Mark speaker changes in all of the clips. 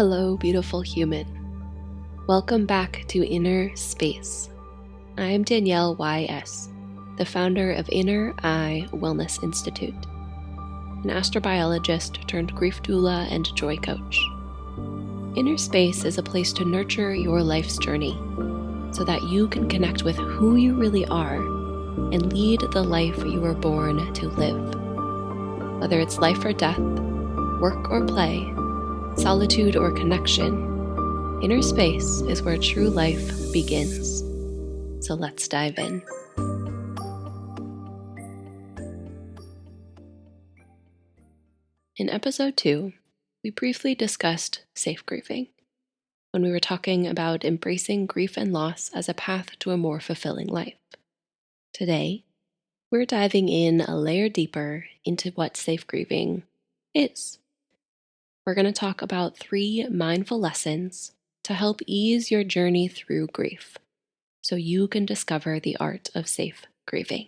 Speaker 1: Hello, beautiful human. Welcome back to Inner Space. I am Danielle YS, the founder of Inner Eye Wellness Institute, an astrobiologist turned grief doula and joy coach. Inner Space is a place to nurture your life's journey so that you can connect with who you really are and lead the life you were born to live. Whether it's life or death, work or play, solitude or connection, inner space is where true life begins. So let's dive in. In episode 2, we briefly discussed safe grieving when we were talking about embracing grief and loss as a path to a more fulfilling life. Today, we're diving in a layer deeper into what safe grieving is. We're going to talk about 3 mindful lessons to help ease your journey through grief so you can discover the art of safe grieving.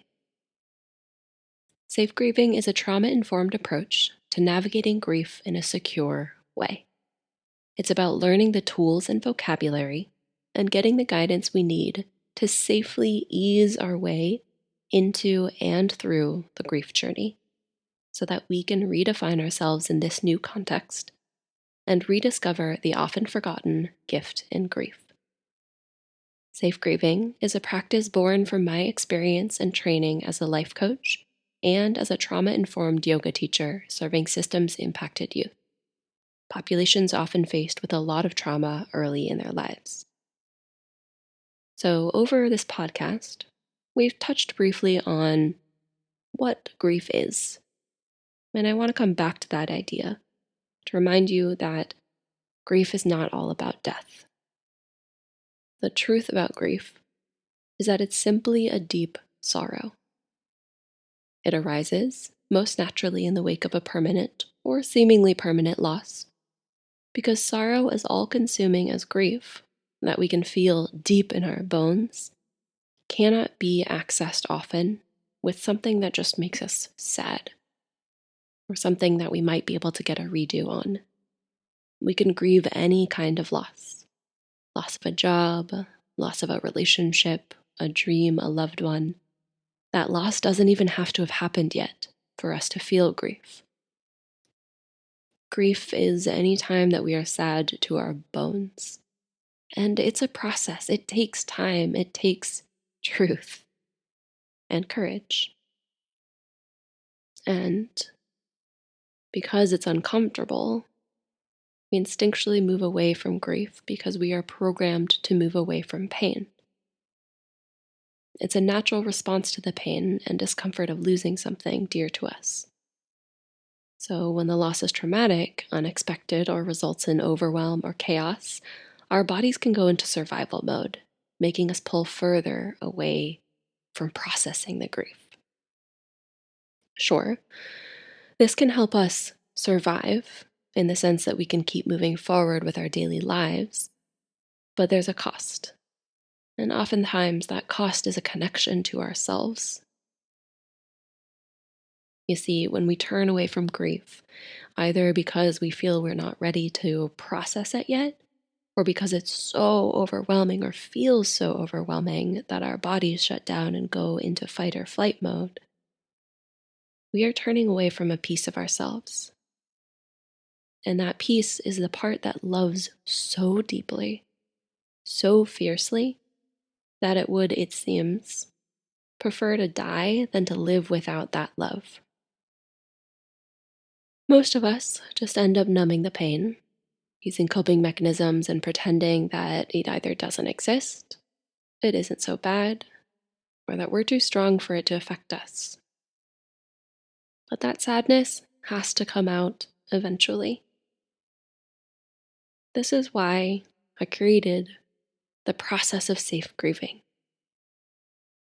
Speaker 1: Safe grieving is a trauma-informed approach to navigating grief in a secure way. It's about learning the tools and vocabulary and getting the guidance we need to safely ease our way into and through the grief journey, so that we can redefine ourselves in this new context and rediscover the often forgotten gift in grief. Safe grieving is a practice born from my experience and training as a life coach and as a trauma-informed yoga teacher serving systems-impacted youth, populations often faced with a lot of trauma early in their lives. So over this podcast, we've touched briefly on what grief is. And I want to come back to that idea to remind you that grief is not all about death. The truth about grief is that it's simply a deep sorrow. It arises most naturally in the wake of a permanent or seemingly permanent loss, because sorrow is all-consuming as grief that we can feel deep in our bones cannot be accessed often with something that just makes us sad, or something that we might be able to get a redo on. We can grieve any kind of loss. Loss of a job, loss of a relationship, a dream, a loved one. That loss doesn't even have to have happened yet for us to feel grief. Grief is any time that we are sad to our bones. And it's a process. It takes time. It takes truth and courage. And because it's uncomfortable, we instinctually move away from grief because we are programmed to move away from pain. It's a natural response to the pain and discomfort of losing something dear to us. So when the loss is traumatic, unexpected, or results in overwhelm or chaos, our bodies can go into survival mode, making us pull further away from processing the grief. Sure, this can help us survive in the sense that we can keep moving forward with our daily lives, but there's a cost. And oftentimes that cost is a connection to ourselves. You see, when we turn away from grief, either because we feel we're not ready to process it yet, or because it's so overwhelming or feels so overwhelming that our bodies shut down and go into fight or flight mode, we are turning away from a piece of ourselves. And that piece is the part that loves so deeply, so fiercely, that it would, it seems, prefer to die than to live without that love. Most of us just end up numbing the pain, using coping mechanisms and pretending that it either doesn't exist, it isn't so bad, or that we're too strong for it to affect us. But that sadness has to come out eventually. This is why I created the process of safe grieving.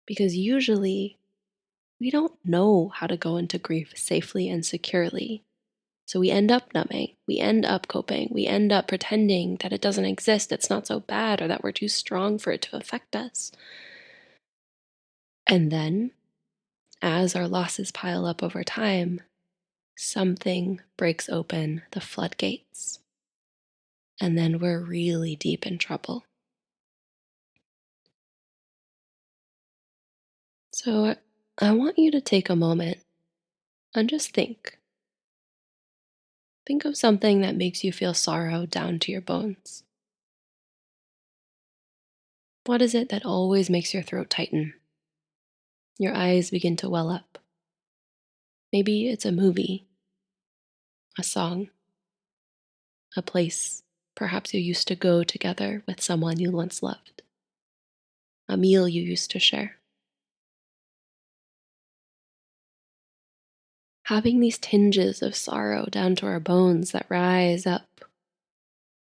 Speaker 1: Because usually we don't know how to go into grief safely and securely. So we end up numbing, we end up coping, we end up pretending that it doesn't exist, it's not so bad, or that we're too strong for it to affect us. And then, as our losses pile up over time, something breaks open the floodgates. and then we're really deep in trouble. So I want you to take a moment and just think. Think of something that makes you feel sorrow down to your bones. What is it that always makes your throat tighten? Your eyes begin to well up. Maybe it's a movie, a song, a place perhaps you used to go together with someone you once loved, a meal you used to share. Having these tinges of sorrow down to our bones that rise up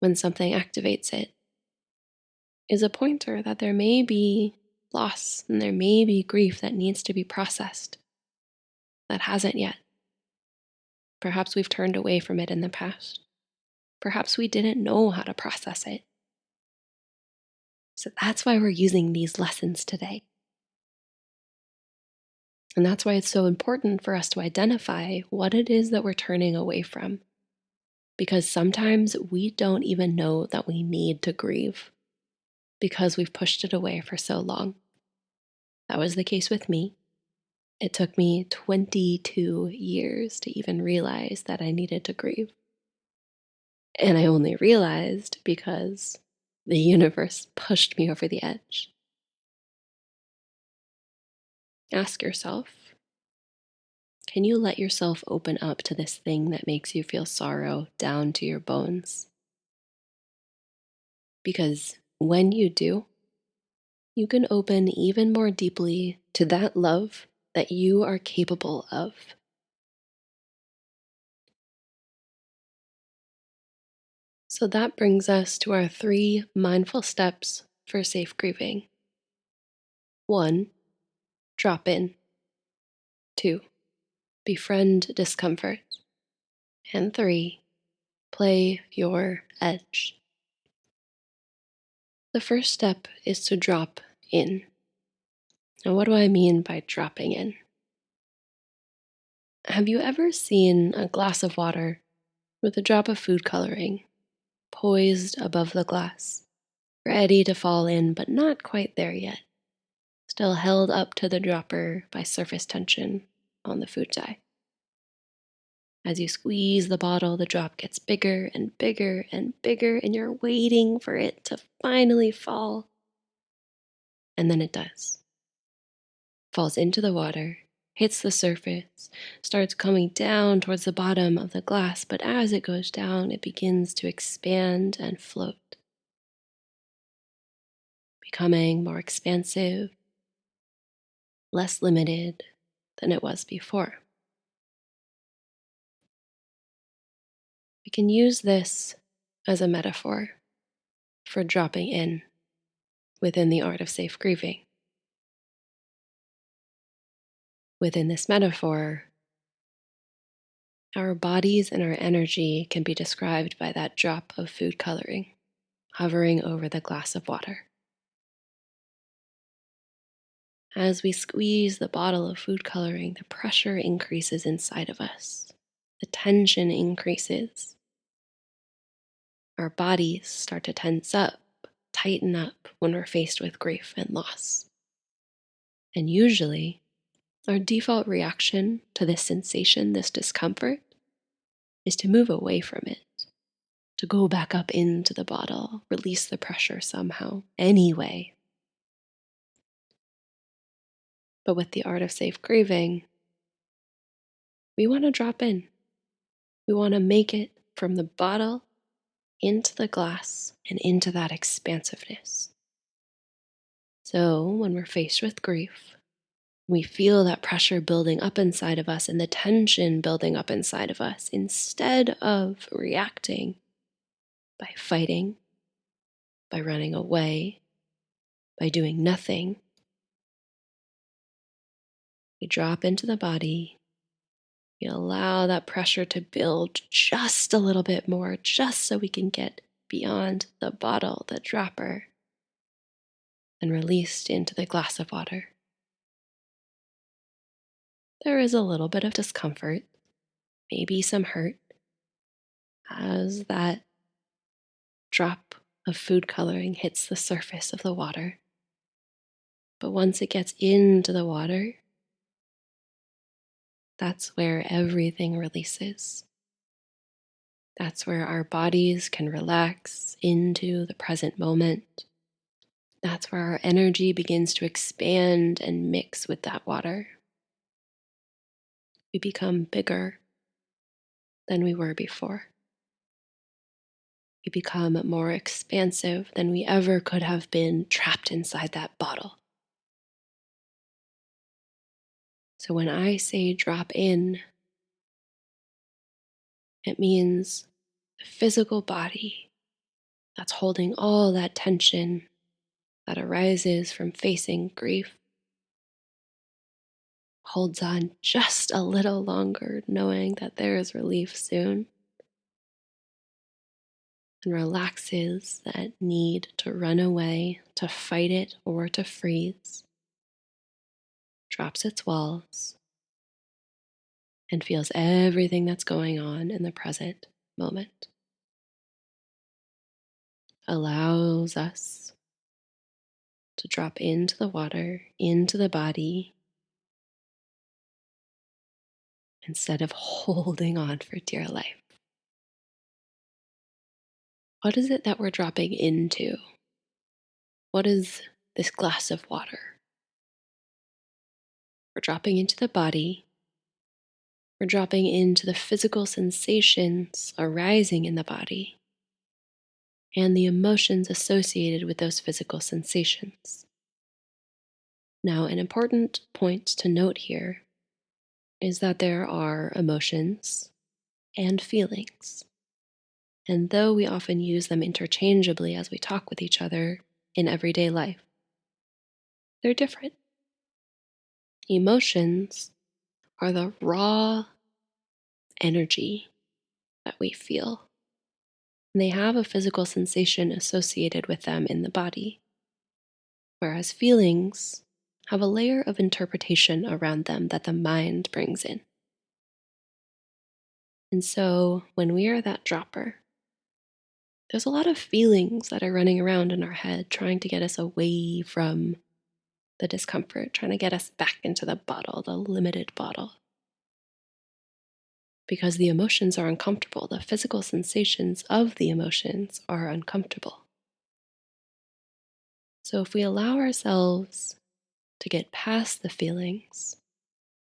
Speaker 1: when something activates it is a pointer that there may be loss and there may be grief that needs to be processed that hasn't yet. Perhaps we've turned away from it in the past. Perhaps we didn't know how to process it. So that's why we're using these lessons today. And that's why it's so important for us to identify what it is that we're turning away from. Because sometimes we don't even know that we need to grieve because we've pushed it away for so long. That was the case with me. It took me 22 years to even realize that I needed to grieve. And I only realized because the universe pushed me over the edge. Ask yourself, can you let yourself open up to this thing that makes you feel sorrow down to your bones? Because when you do, you can open even more deeply to that love that you are capable of. So that brings us to our 3 mindful steps for safe grieving. 1, drop in. 2, befriend discomfort. And 3, play your edge. The first step is to drop in. Now, what do I mean by dropping in? Have you ever seen a glass of water with a drop of food coloring poised above the glass, ready to fall in, but not quite there yet, still held up to the dropper by surface tension on the food dye? As you squeeze the bottle, the drop gets bigger and bigger and bigger, and you're waiting for it to finally fall. And then it does. Falls into the water, hits the surface, starts coming down towards the bottom of the glass, but as it goes down, it begins to expand and float, becoming more expansive, less limited than it was before. We can use this as a metaphor for dropping in within the art of safe grieving. Within this metaphor, our bodies and our energy can be described by that drop of food coloring hovering over the glass of water. As we squeeze the bottle of food coloring, the pressure increases inside of us. The tension increases. Our bodies start to tense up, tighten up when we're faced with grief and loss. And usually, our default reaction to this sensation, this discomfort, is to move away from it, to go back up into the bottle, release the pressure somehow, anyway. But with the art of safe grieving, we want to drop in. We want to make it from the bottle into the glass and into that expansiveness. So when we're faced with grief, we feel that pressure building up inside of us and the tension building up inside of us. Instead of reacting by fighting, by running away, by doing nothing, we drop into the body. We allow that pressure to build just a little bit more, just so we can get beyond the bottle, the dropper, and released into the glass of water. There is a little bit of discomfort, maybe some hurt, as that drop of food coloring hits the surface of the water. But once it gets into the water, that's where everything releases. That's where our bodies can relax into the present moment. That's where our energy begins to expand and mix with that water. We become bigger than we were before. We become more expansive than we ever could have been trapped inside that bottle. So when I say drop in, it means the physical body that's holding all that tension that arises from facing grief holds on just a little longer, knowing that there is relief soon, and relaxes that need to run away, to fight it, or to freeze, drops its walls, and feels everything that's going on in the present moment. Allows us to drop into the water, into the body, instead of holding on for dear life. What is it that we're dropping into? What is this glass of water? We're dropping into the body. We're dropping into the physical sensations arising in the body and the emotions associated with those physical sensations. Now, an important point to note here is that there are emotions and feelings. And though we often use them interchangeably as we talk with each other in everyday life, they're different. Emotions are the raw energy that we feel. And they have a physical sensation associated with them in the body, whereas feelings have a layer of interpretation around them that the mind brings in. And so when we are that dropper, there's a lot of feelings that are running around in our head trying to get us away from the discomfort, trying to get us back into the bottle, the limited bottle. Because the emotions are uncomfortable, the physical sensations of the emotions are uncomfortable. So if we allow ourselves to get past the feelings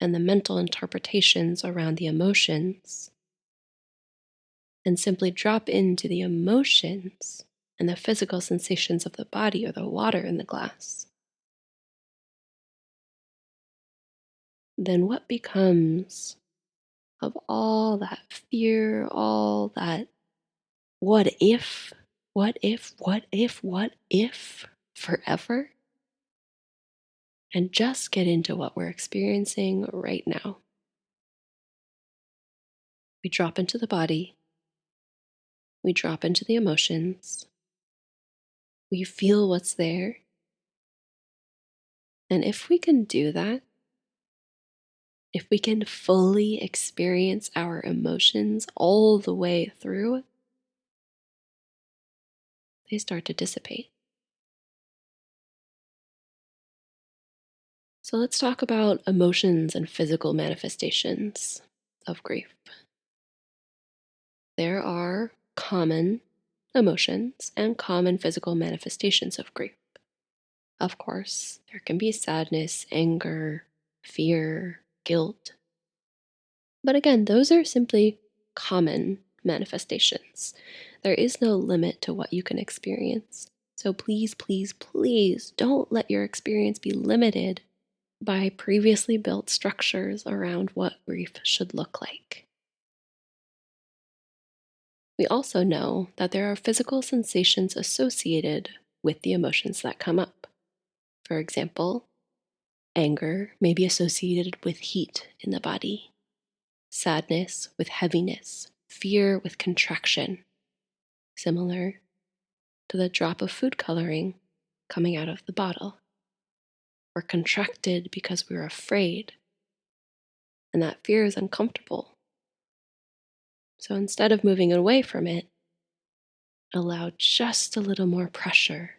Speaker 1: and the mental interpretations around the emotions, and simply drop into the emotions and the physical sensations of the body or the water in the glass, then what becomes of all that fear, all that what if forever? And just get into what we're experiencing right now. We drop into the body, we drop into the emotions, we feel what's there. And if we can do that, if we can fully experience our emotions all the way through, they start to dissipate. So let's talk about emotions and physical manifestations of grief. There are common emotions and common physical manifestations of grief. Of course, there can be sadness, anger, fear, guilt. But again, those are simply common manifestations. There is no limit to what you can experience. So please, please, please don't let your experience be limited by previously built structures around what grief should look like. We also know that there are physical sensations associated with the emotions that come up. For example, anger may be associated with heat in the body, sadness with heaviness, fear with contraction, similar to the drop of food coloring coming out of the bottle. We're contracted because we're afraid, and that fear is uncomfortable. So instead of moving away from it, allow just a little more pressure,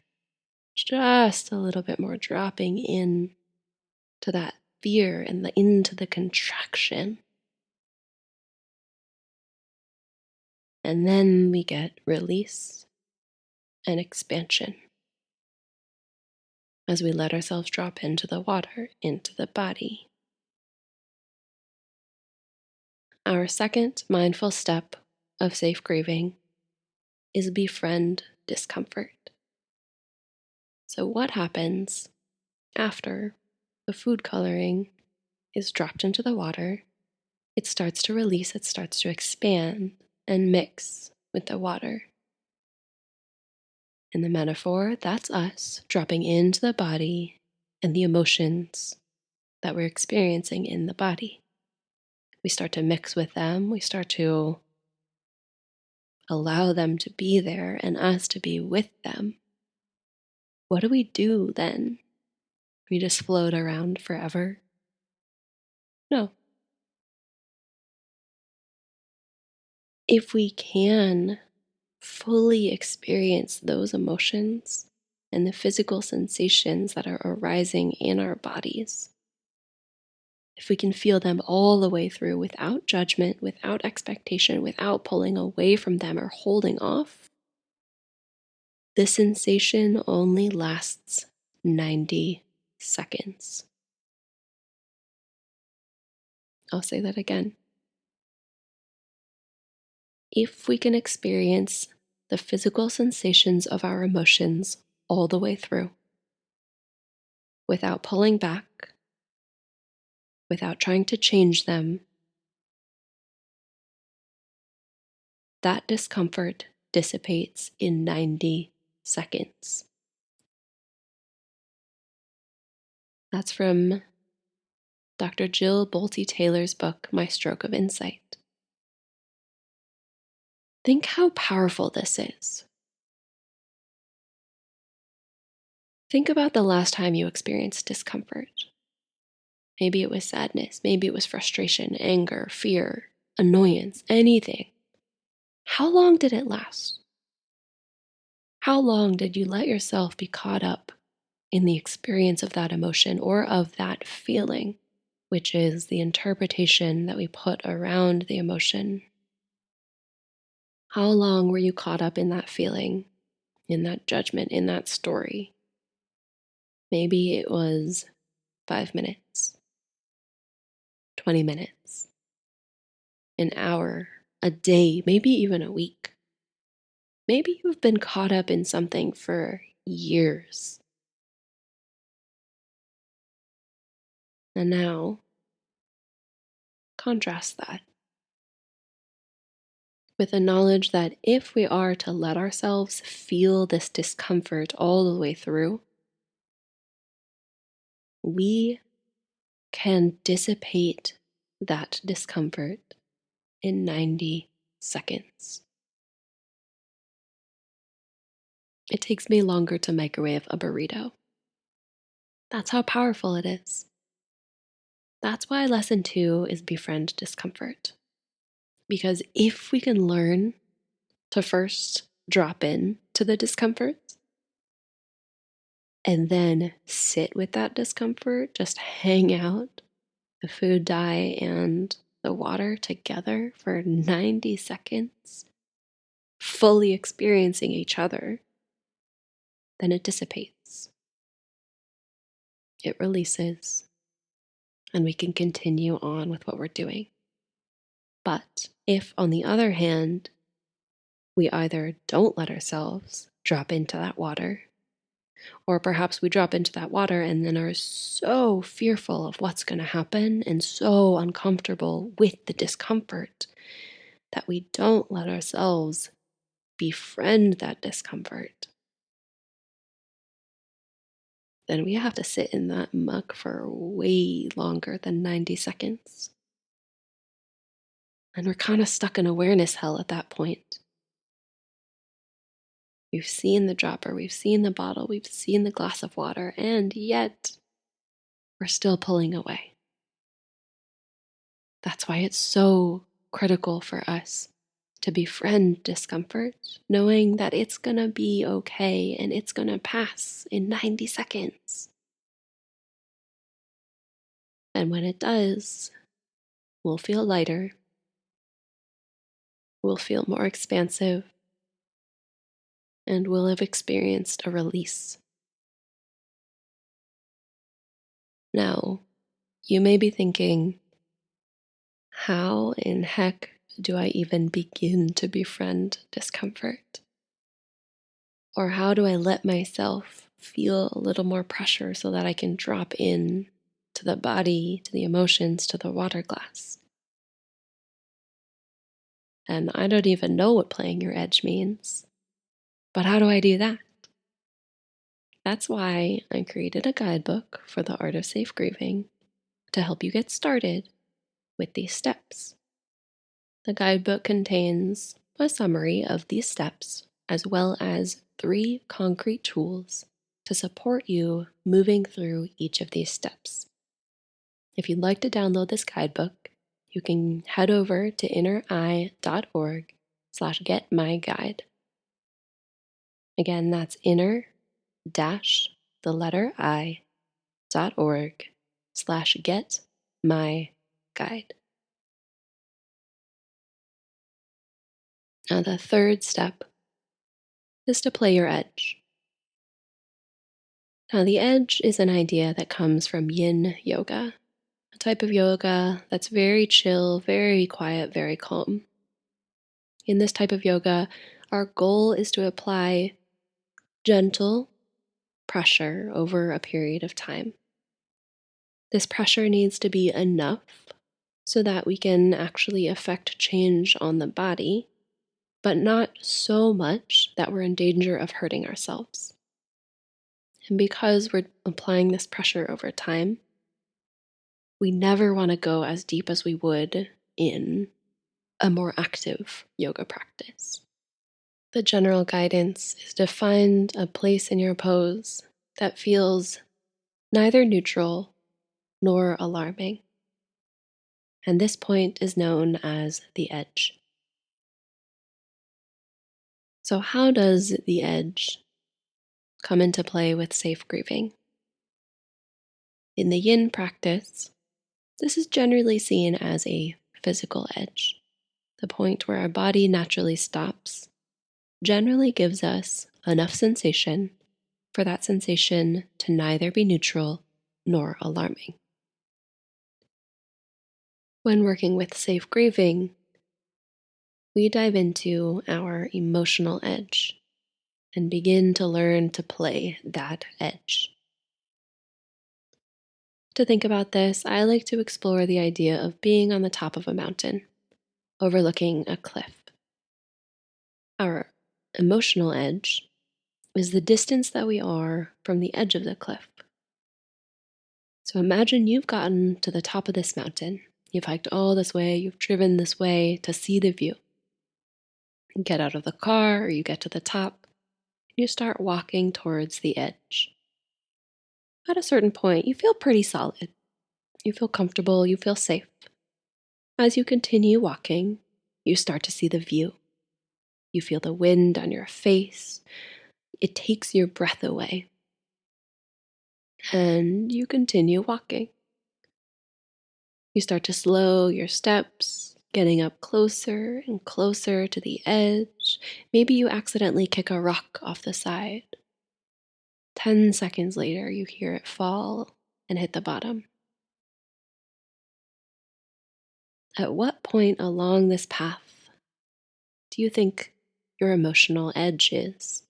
Speaker 1: just a little bit more dropping in to that fear and into the contraction. And then we get release and expansion as we let ourselves drop into the water, into the body. Our second mindful step of safe grieving is befriend discomfort. So, what happens after the food coloring is dropped into the water? It starts to release, it starts to expand and mix with the water. In the metaphor, that's us dropping into the body and the emotions that we're experiencing in the body. We start to mix with them, we start to allow them to be there and us to be with them. What do we do then? We just float around forever? No. If we can fully experience those emotions and the physical sensations that are arising in our bodies, if we can feel them all the way through without judgment, without expectation, without pulling away from them or holding off, the sensation only lasts 90 seconds. I'll say that again. If we can experience the physical sensations of our emotions all the way through, without pulling back, without trying to change them, that discomfort dissipates in 90 seconds. That's from Dr. Jill Bolte Taylor's book, My Stroke of Insight. Think how powerful this is. Think about the last time you experienced discomfort. Maybe it was sadness, maybe it was frustration, anger, fear, annoyance, anything. How long did it last? How long did you let yourself be caught up in the experience of that emotion or of that feeling, which is the interpretation that we put around the emotion? How long were you caught up in that feeling, in that judgment, in that story? Maybe it was 5 minutes, 20 minutes, an hour, a day, maybe even a week. Maybe you've been caught up in something for years. And now, contrast that with the knowledge that if we are to let ourselves feel this discomfort all the way through, we can dissipate that discomfort in 90 seconds. It takes me longer to microwave a burrito. That's how powerful it is. That's why lesson 2 is befriend discomfort. Because if we can learn to first drop in to the discomfort and then sit with that discomfort, just hang out, the food dye and the water together for 90 seconds, fully experiencing each other, then it dissipates. It releases, and we can continue on with what we're doing. But if, on the other hand, we either don't let ourselves drop into that water, or perhaps we drop into that water and then are so fearful of what's going to happen and so uncomfortable with the discomfort that we don't let ourselves befriend that discomfort, then we have to sit in that muck for way longer than 90 seconds. And we're kind of stuck in awareness hell at that point. We've seen the dropper, we've seen the bottle, we've seen the glass of water, and yet we're still pulling away. That's why it's so critical for us to befriend discomfort, knowing that it's gonna be okay and it's gonna pass in 90 seconds. And when it does, we'll feel lighter, we'll feel more expansive, and we'll have experienced a release. Now, you may be thinking, how in heck do I even begin to befriend discomfort? Or how do I let myself feel a little more pressure so that I can drop in to the body, to the emotions, to the water glass? And I don't even know what playing your edge means. But how do I do that? That's why I created a guidebook for the art of safe grieving to help you get started with these steps. The guidebook contains a summary of these steps, as well as 3 concrete tools to support you moving through each of these steps. If you'd like to download this guidebook, you can head over to innereye.org/getmyguide. Again, that's inner-i.org/get-my-guide. Now, the third step is to play your edge. Now, the edge is an idea that comes from yin yoga, a type of yoga that's very chill, very quiet, very calm. In this type of yoga, our goal is to apply gentle pressure over a period of time. This pressure needs to be enough so that we can actually affect change on the body, but not so much that we're in danger of hurting ourselves. And because we're applying this pressure over time, we never want to go as deep as we would in a more active yoga practice. The general guidance is to find a place in your pose that feels neither neutral nor alarming. And this point is known as the edge. So, how does the edge come into play with safe grieving? In the yin practice, this is generally seen as a physical edge. The point where our body naturally stops generally gives us enough sensation for that sensation to neither be neutral nor alarming. When working with safe grieving, we dive into our emotional edge and begin to learn to play that edge. To think about this, I like to explore the idea of being on the top of a mountain, overlooking a cliff. Our emotional edge is the distance that we are from the edge of the cliff. So imagine you've gotten to the top of this mountain. You've hiked all this way, you've driven this way to see the view. You get out of the car or you get to the top, and you start walking towards the edge. At a certain point, you feel pretty solid. You feel comfortable, you feel safe. As you continue walking, you start to see the view. You feel the wind on your face. It takes your breath away. And you continue walking. You start to slow your steps, getting up closer and closer to the edge. Maybe you accidentally kick a rock off the side. 10 seconds later, you hear it fall and hit the bottom. At what point along this path do you think your emotional edge is?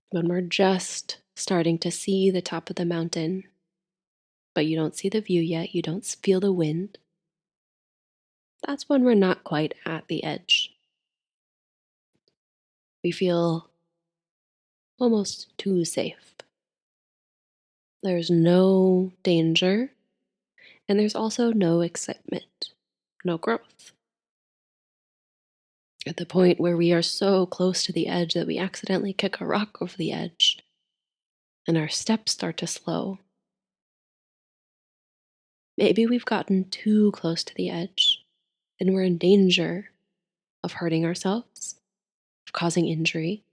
Speaker 1: When we're just starting to see the top of the mountain, but you don't see the view yet, you don't feel the wind, that's when we're not quite at the edge. We feel almost too safe. There's no danger, and there's also no excitement, no growth. At the point where we are so close to the edge that we accidentally kick a rock over the edge, and our steps start to slow. Maybe we've gotten too close to the edge, then we're in danger of hurting ourselves, of causing injury,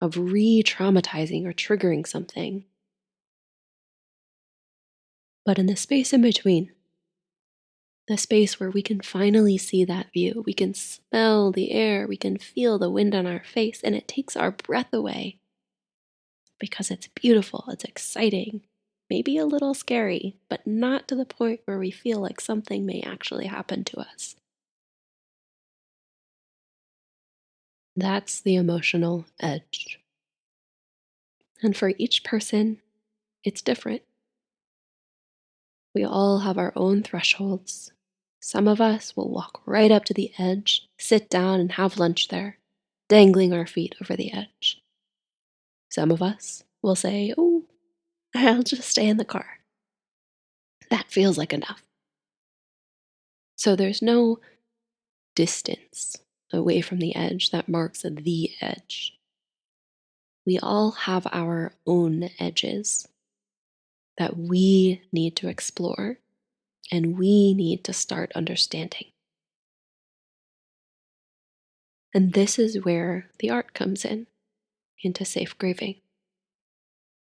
Speaker 1: of re traumatizing or triggering something. But in the space in between, the space where we can finally see that view, we can smell the air, we can feel the wind on our face, and it takes our breath away because it's beautiful, it's exciting, maybe a little scary, but not to the point where we feel like something may actually happen to us. That's the emotional edge. And for each person, it's different. We all have our own thresholds. Some of us will walk right up to the edge, sit down, and have lunch there, dangling our feet over the edge. Some of us will say, "Oh, I'll just stay in the car. That feels like enough." So there's no distance away from the edge that marks the edge. We all have our own edges that we need to explore and we need to start understanding. And this is where the art comes in, into safe grieving.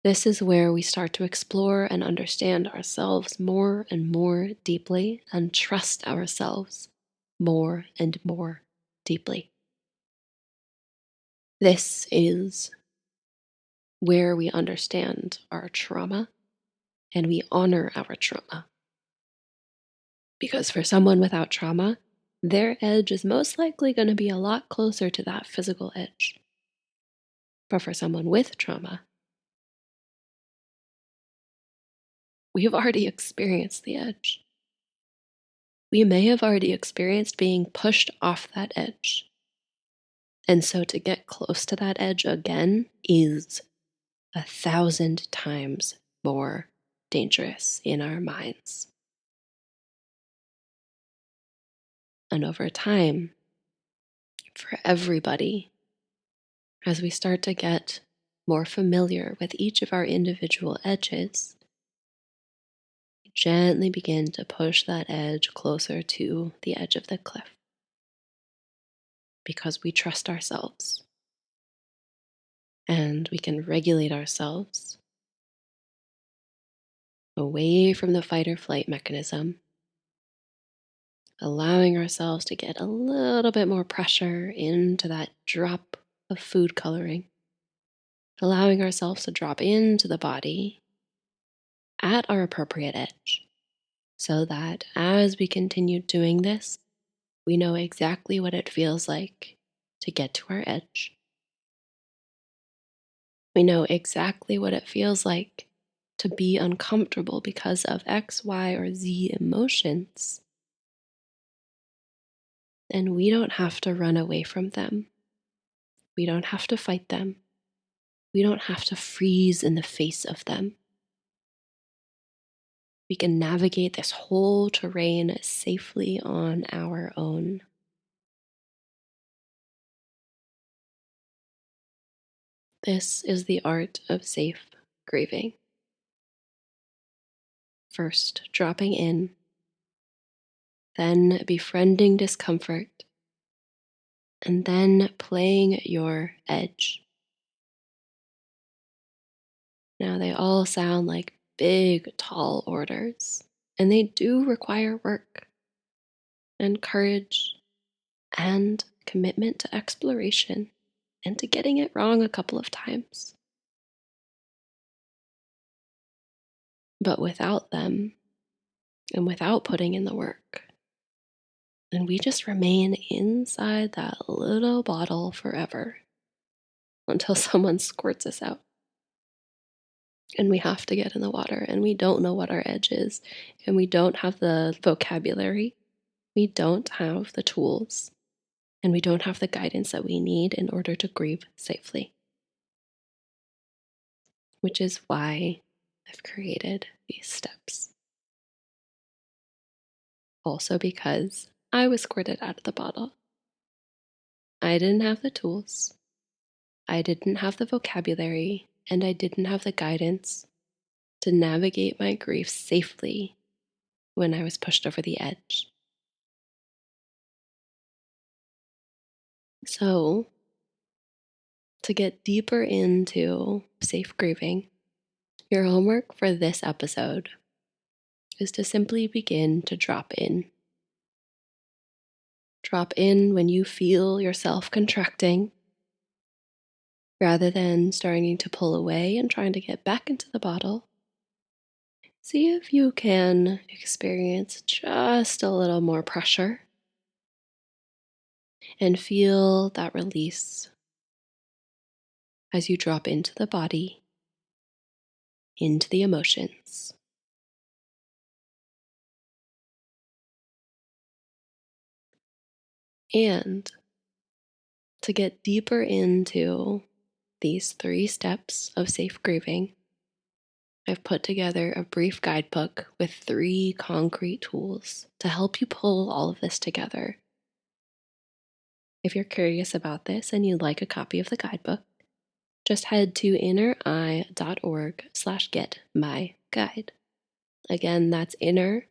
Speaker 1: This is where we start to explore and understand ourselves more and more deeply and trust ourselves more and more deeply. This is where we understand our trauma and we honor our trauma. Because for someone without trauma, their edge is most likely going to be a lot closer to that physical edge. But for someone with trauma, we've already experienced the edge. We may have already experienced being pushed off that edge. And so to get close to that edge again is 1,000 times more dangerous in our minds. And over time, for everybody, as we start to get more familiar with each of our individual edges, we gently begin to push that edge closer to the edge of the cliff because we trust ourselves and we can regulate ourselves away from the fight or flight mechanism, allowing ourselves to get a little bit more pressure into that drop of food coloring, allowing ourselves to drop into the body at our appropriate edge, so that as we continue doing this, we know exactly what it feels like to get to our edge. We know exactly what it feels like to be uncomfortable because of X, Y, or Z emotions. And we don't have to run away from them. We don't have to fight them. We don't have to freeze in the face of them. We can navigate this whole terrain safely on our own. This is the art of safe grieving. First, dropping in, then befriending discomfort, and then playing your edge. Now, they all sound like big, tall orders, and they do require work and courage and commitment to exploration and to getting it wrong a couple of times. But without them and without putting in the work, then we just remain inside that little bottle forever until someone squirts us out. And we have to get in the water, and we don't know what our edge is, and we don't have the vocabulary, we don't have the tools, and we don't have the guidance that we need in order to grieve safely. Which is why I've created these steps. Also because I was squirted out of the bottle. I didn't have the tools, I didn't have the vocabulary, and I didn't have the guidance to navigate my grief safely when I was pushed over the edge. So, to get deeper into safe grieving, your homework for this episode is to simply begin to drop in. Drop in when you feel yourself contracting, rather than starting to pull away and trying to get back into the bottle. See if you can experience just a little more pressure and feel that release as you drop into the body, into the emotions. And to get deeper into these 3 steps of safe grieving, I've put together a brief guidebook with 3 concrete tools to help you pull all of this together. If you're curious about this and you'd like a copy of the guidebook, just head to innereye.org/getmyguide. Again, that's inner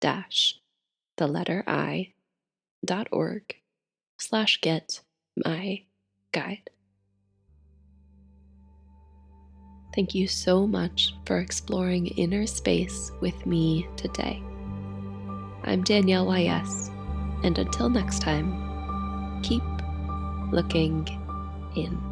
Speaker 1: dash the letter I.org/getmyguide. Thank you so much for exploring inner space with me today. I'm Danielle YS, and until next time, keep looking in.